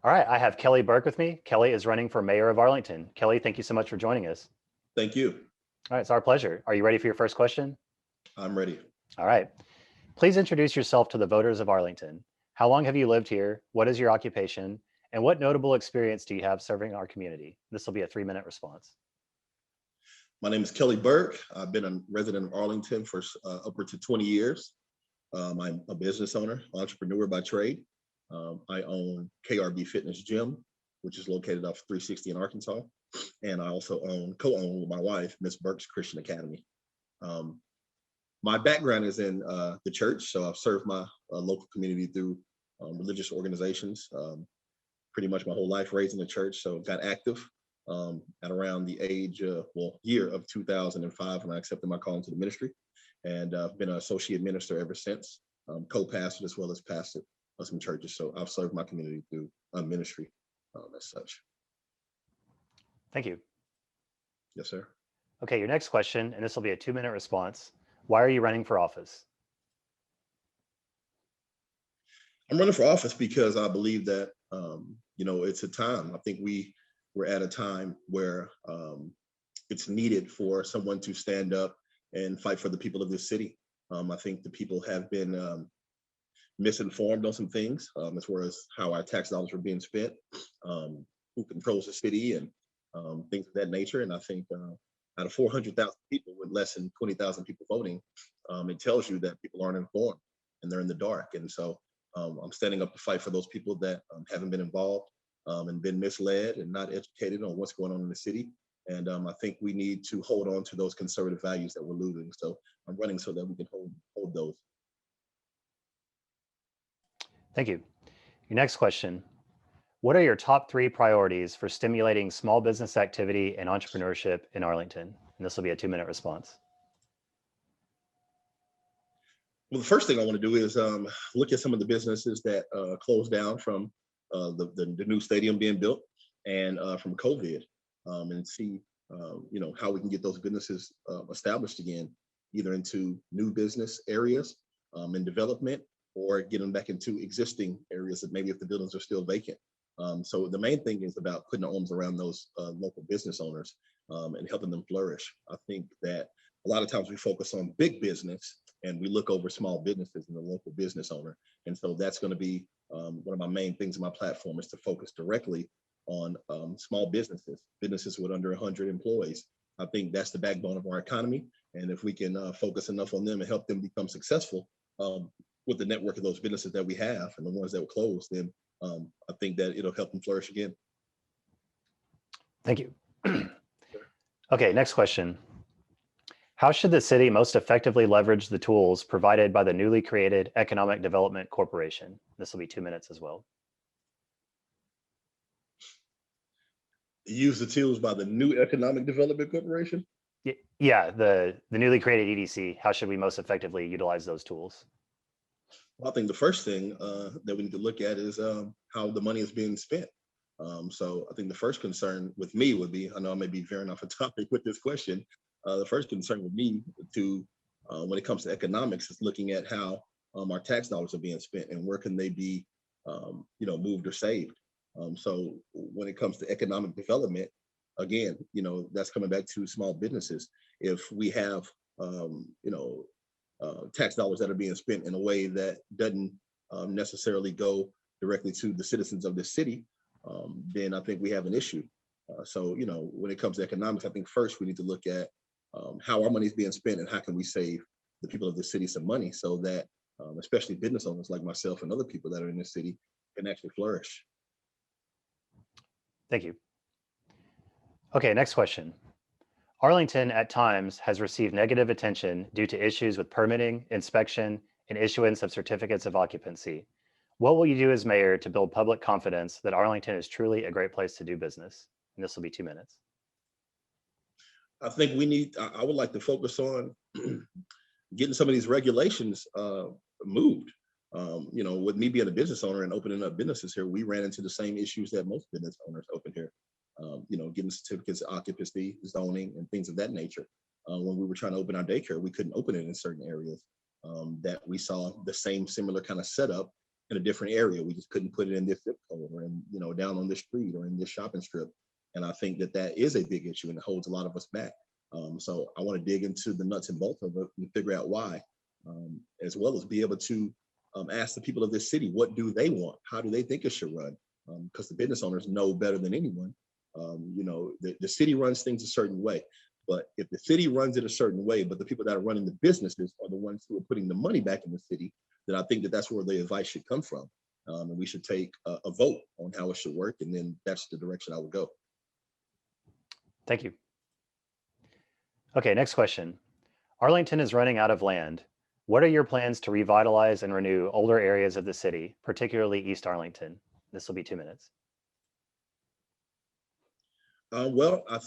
All right, I have Kelly Burke with me. Kelly is running for mayor of Arlington. Kelly, thank you so much for joining us. Thank you. All right, it's our pleasure. Are you ready for your first question? I'm ready. All right. Please introduce yourself to the voters of Arlington. How long have you lived here? What is your occupation? And what notable experience do you have serving our community? This will be a 3-minute response. My name is Kelly Burke. I've been a resident of Arlington for upwards to 20 years. I'm a business owner, entrepreneur by trade. I own KRB Fitness Gym, which is located off 360 in Arkansas. And I also co-own with my wife, Miss Burke's Christian Academy. My background is in the church, so I've served my local community through religious organizations pretty much my whole life, raised in the church, so got active at around the year of 2005 when I accepted my call into the ministry. And I've been an associate minister ever since, co-pastored as well as pastor of some churches. So I've served my community through ministry as such. Thank you. Yes, sir. Okay, your next question, and this will be a 2-minute response. Why are you running for office? I'm running for office because I believe that, it's a time. I think we're at a time where it's needed for someone to stand up and fight for the people of this city. I think the people have been misinformed on some things as far as how our tax dollars are being spent, who controls the city and things of that nature. And I think out of 400,000 people with less than 20,000 people voting, it tells you that people aren't informed and they're in the dark. And so I'm standing up to fight for those people that haven't been involved and been misled and not educated on what's going on in the city. And I think we need to hold on to those conservative values that we're losing. So I'm running so that we can hold those. Thank you. Your next question. What are your top 3 priorities for stimulating small business activity and entrepreneurship in Arlington? And this will be a 2-minute response. Well, the first thing I want to do is look at some of the businesses that closed down from the new stadium being built and from COVID, and see how we can get those businesses established again, either into new business areas in development or get them back into existing areas that maybe if the buildings are still vacant. So the main thing is about putting arms around those local business owners and helping them flourish. I think that a lot of times we focus on big business and we look over small businesses and the local business owner. And so that's going to be one of my main things in my platform is to focus directly on small businesses with under 100 employees. I think that's the backbone of our economy. And if we can focus enough on them and help them become successful with the network of those businesses that we have and the ones that were closed, then I think that it'll help them flourish again. Thank you. Okay, next question. How should the city most effectively leverage the tools provided by the newly created Economic Development Corporation? This will be 2 minutes as well. Use the tools by the new Economic Development Corporation? Yeah, the newly created EDC. How should we most effectively utilize those tools? Well, I think the first thing that we need to look at is how the money is being spent. So I think the first concern with me would be, I know I may be veering off a topic with this question, the first concern with me when it comes to economics is looking at how our tax dollars are being spent and where can they be moved or saved. So when it comes to economic development, again, that's coming back to small businesses. If we have tax dollars that are being spent in a way that doesn't necessarily go directly to the citizens of the city, then I think we have an issue. So when it comes to economics, I think first we need to look at how our money is being spent and how can we save the people of the city some money so that especially business owners like myself and other people that are in the city can actually flourish. Thank you. Okay, next question. Arlington at times has received negative attention due to issues with permitting, inspection, and issuance of certificates of occupancy. What will you do as mayor to build public confidence that Arlington is truly a great place to do business? And this will be 2 minutes. I think I would like to focus on getting some of these regulations moved. With me being a business owner and opening up businesses here, we ran into the same issues that most business owners open here. Getting certificates of occupancy, zoning, and things of that nature. When we were trying to open our daycare, we couldn't open it in certain areas that we saw the same similar kind of setup in a different area. We just couldn't put it in this zip code or in, down on this street or in this shopping strip. And I think that that is a big issue and it holds a lot of us back. So I want to dig into the nuts and bolts of it and figure out why, as well as be able to ask the people of this city, what do they want? How do they think it should run? Because the business owners know better than anyone. The city runs things a certain way, but if the city runs it a certain way, but the people that are running the businesses are the ones who are putting the money back in the city, then I think that that's where the advice should come from. And we should take a vote on how it should work. And then that's the direction I would go. Thank you. Okay, next question. Arlington is running out of land. What are your plans to revitalize and renew older areas of the city, particularly East Arlington? This will be 2 minutes. Well, I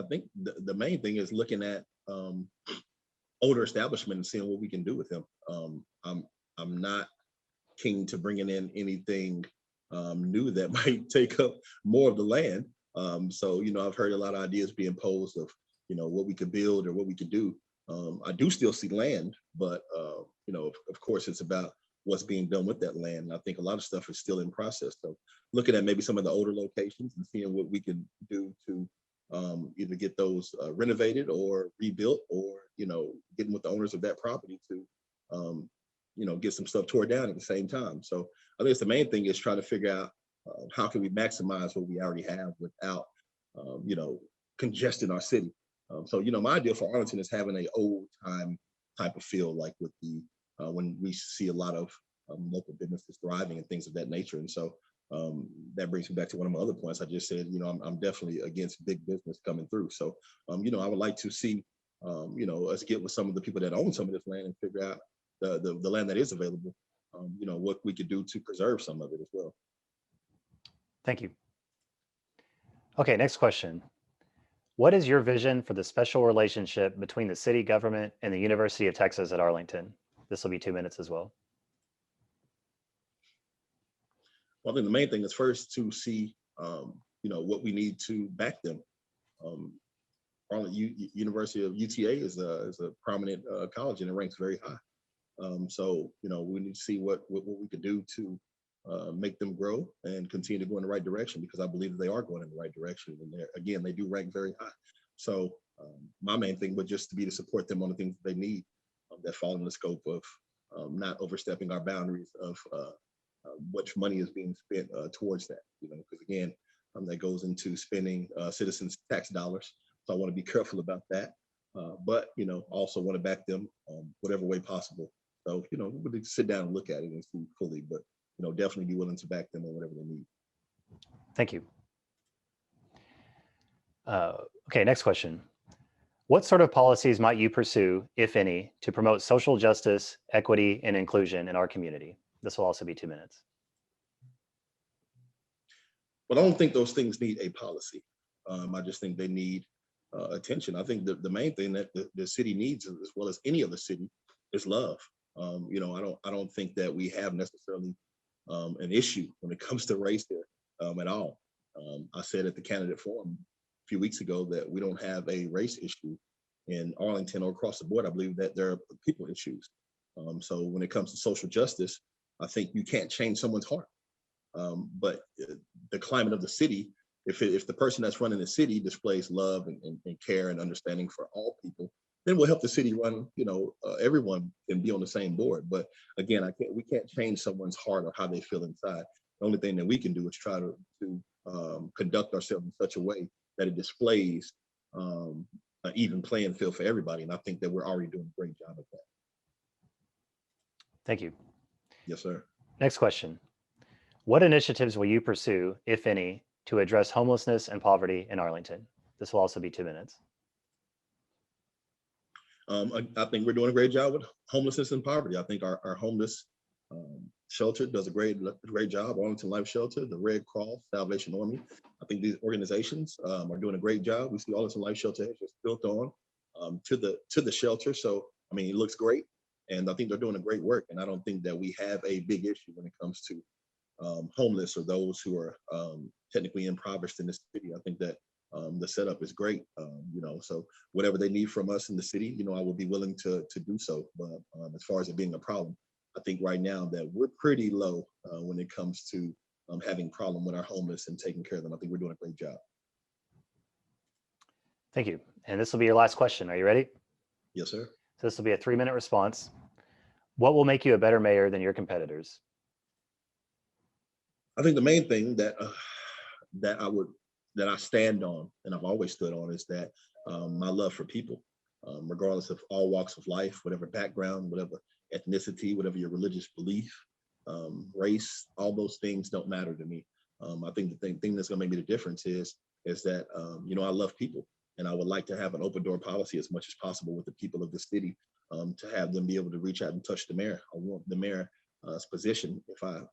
think the main thing is looking at older establishment and seeing what we can do with them. I'm not keen to bringing in anything new that might take up more of the land. So, I've heard a lot of ideas being posed of, what we could build or what we could do. I do still see land, but, of course, it's about what's being done with that land. And I think a lot of stuff is still in process. So looking at maybe some of the older locations and seeing what we can do to either get those renovated or rebuilt or, getting with the owners of that property to, get some stuff tore down at the same time. So I think it's the main thing is trying to figure out how can we maximize what we already have without, congesting our city. So, my idea for Arlington is having a old time type of feel, like with the when we see a lot of local businesses thriving and things of that nature. And so that brings me back to one of my other points. I just said, I'm definitely against big business coming through. So, I would like to see, us get with some of the people that own some of this land and figure out the land that is available, what we could do to preserve some of it as well. Thank you. Okay, next question. What is your vision for the special relationship between the city government and the University of Texas at Arlington? This will be 2 minutes as well. Well, I think the main thing is first to see, what we need to back them. University of UTA is a prominent college and it ranks very high. So, we need to see what we could do to make them grow and continue to go in the right direction, because I believe that they are going in the right direction. And they do rank very high. So my main thing would just be to support them on the things that they need that fall in the scope of not overstepping our boundaries of which money is being spent towards that, because again, that goes into spending citizens' tax dollars. So I want to be careful about that. But, also want to back them whatever way possible. So, we need to sit down and look at it and see fully, but, definitely be willing to back them on whatever they need. Thank you. Okay, next question. What sort of policies might you pursue, if any, to promote social justice, equity, and inclusion in our community? This will also be 2 minutes. But I don't think those things need a policy. I just think they need attention. I think the main thing that the city needs, as well as any other city, is love. I don't think that we have necessarily an issue when it comes to race there at all. I said at the candidate forum a few weeks ago that we don't have a race issue in Arlington or across the board. I believe that there are people issues. So when it comes to social justice, I think you can't change someone's heart. But the climate of the city, if the person that's running the city displays love and care and understanding for all people, then we'll help the city run. Everyone can be on the same board. But again, we can't change someone's heart or how they feel inside. The only thing that we can do is try to conduct ourselves in such a way that it displays an even playing field for everybody. And I think that we're already doing a great job of that. Thank you. Yes, sir. Next question. What initiatives will you pursue, if any, to address homelessness and poverty in Arlington? This will also be 2 minutes. I think we're doing a great job with homelessness and poverty. I think our homeless shelter does a great job. Arlington Life Shelter, the Red Cross, Salvation Army. I think these organizations are doing a great job. We see Arlington Life Shelter has just built on to the shelter. So, I mean, it looks great. And I think they're doing a great work. And I don't think that we have a big issue when it comes to homeless or those who are technically impoverished in the city. I think that the setup is great. So whatever they need from us in the city, I will be willing to do so. But as far as it being a problem, I think right now that we're pretty low when it comes to having problem with our homeless and taking care of them. I think we're doing a great job. Thank you. And this will be your last question. Are you ready? Yes, sir. So this will be a 3-minute response. What will make you a better mayor than your competitors? I think the main thing that that I would that I stand on, and I've always stood on, is that my love for people, regardless of all walks of life, whatever background, whatever ethnicity, whatever your religious belief, race, all those things don't matter to me. I think the thing that's going to make me the difference is that I love people, and I would like to have an open door policy as much as possible with the people of the city, to have them be able to reach out and touch the mayor. I want the mayor position,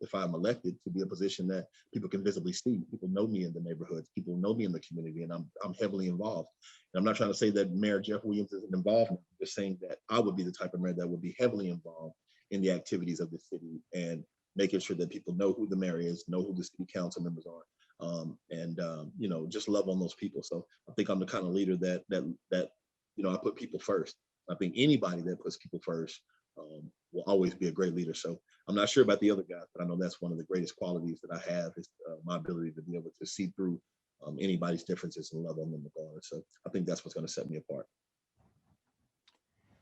if I'm elected, to be a position that people can visibly see. People know me in the neighborhoods. People know me in the community, and I'm heavily involved. And I'm not trying to say that Mayor Jeff Williams isn't involved. I'm just saying that I would be the type of mayor that would be heavily involved in the activities of the city and making sure that people know who the mayor is, know who the city council members are, and just love on those people. So I think I'm the kind of leader that I put people first. I think anybody that puts people first will always be a great leader. So I'm not sure about the other guys, but I know that's one of the greatest qualities that I have is my ability to be able to see through anybody's differences and love on them regardless. So I think that's what's going to set me apart.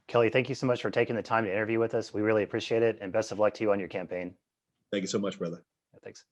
Kelly, thank you so much for taking the time to interview with us. We really appreciate it, and best of luck to you on your campaign. Thank you so much, brother. Thanks.